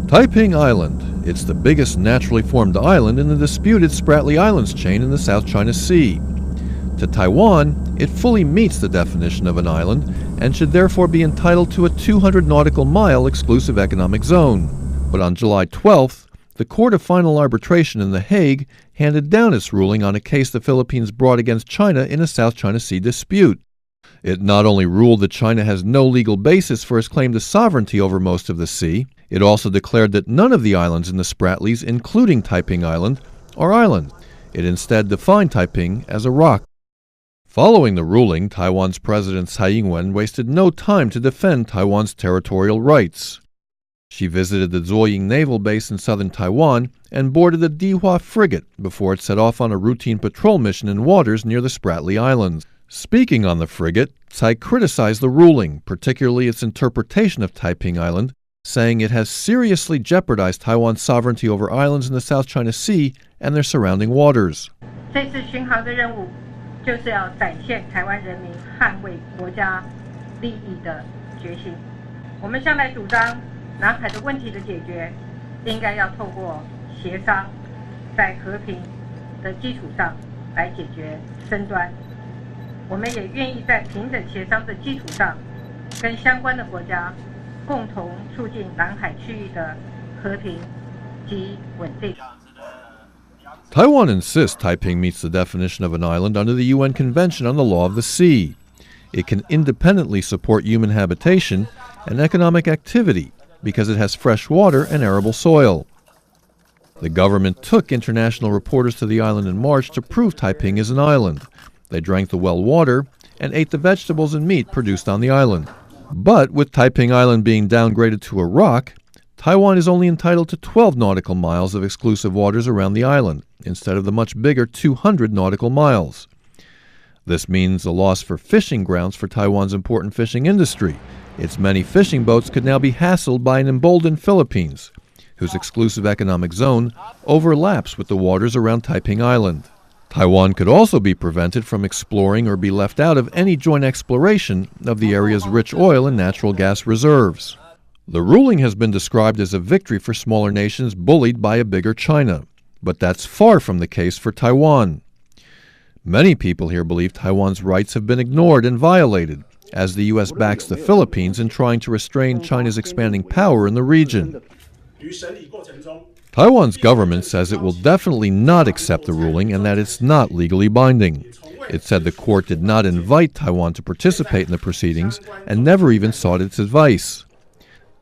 Taiping Island. It's the biggest naturally formed island in the disputed Spratly Islands chain in the South China Sea. To Taiwan, it fully meets the definition of an island and should therefore be entitled to a 200 nautical mile exclusive economic zone. But on July 12th, the Court of Final Arbitration in The Hague handed down its ruling on a case the Philippines brought against China in a South China Sea dispute. It not only ruled that China has no legal basis for its claim to sovereignty over most of the sea, it also declared that none of the islands in the Spratlys, including Taiping Island, are island. It instead defined Taiping as a rock. Following the ruling, Taiwan's President Tsai Ing-wen wasted no time to defend Taiwan's territorial rights. She visited the Zuoying Naval Base in southern Taiwan and boarded the Dihua frigate before it set off on a routine patrol mission in waters near the Spratly Islands. Speaking on the frigate, Tsai criticized the ruling, particularly its interpretation of Taiping Island, saying it has seriously jeopardized Taiwan's sovereignty over islands in the South China Sea and their surrounding waters. 这次巡航的任务就是要展现台湾人民捍卫国家利益的决心。我们向来主张南海的问题的解决应该要透过协商，在和平的基础上来解决争端。我们也愿意在平等协商的基础上，跟相关的国家共同促进南海区域的和平及稳定。Taiwan insists Taiping meets the definition of an island under the UN Convention on the Law of the Sea. It can independently support human habitation and economic activity because it has fresh water and arable soil. The government took international reporters to the island in March to prove Taiping is an island. They drank the well water and ate the vegetables and meat produced on the island. But with Taiping Island being downgraded to a rock, Taiwan is only entitled to 12 nautical miles of exclusive waters around the island, instead of the much bigger 200 nautical miles. This means a loss for fishing grounds for Taiwan's important fishing industry. Its many fishing boats could now be hassled by an emboldened Philippines, whose exclusive economic zone overlaps with the waters around Taiping Island. Taiwan could also be prevented from exploring or be left out of any joint exploration of the area's rich oil and natural gas reserves. The ruling has been described as a victory for smaller nations bullied by a bigger China, but that's far from the case for Taiwan. Many people here believe Taiwan's rights have been ignored and violated, as the U.S. backs the Philippines in trying to restrain China's expanding power in the region. Taiwan's government says it will definitely not accept the ruling and that it's not legally binding. It said the court did not invite Taiwan to participate in the proceedings and never even sought its advice.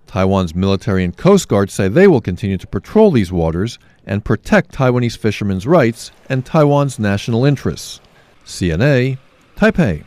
Taiwan's military and Coast Guard say they will continue to patrol these waters and protect Taiwanese fishermen's rights and Taiwan's national interests. CNA, Taipei.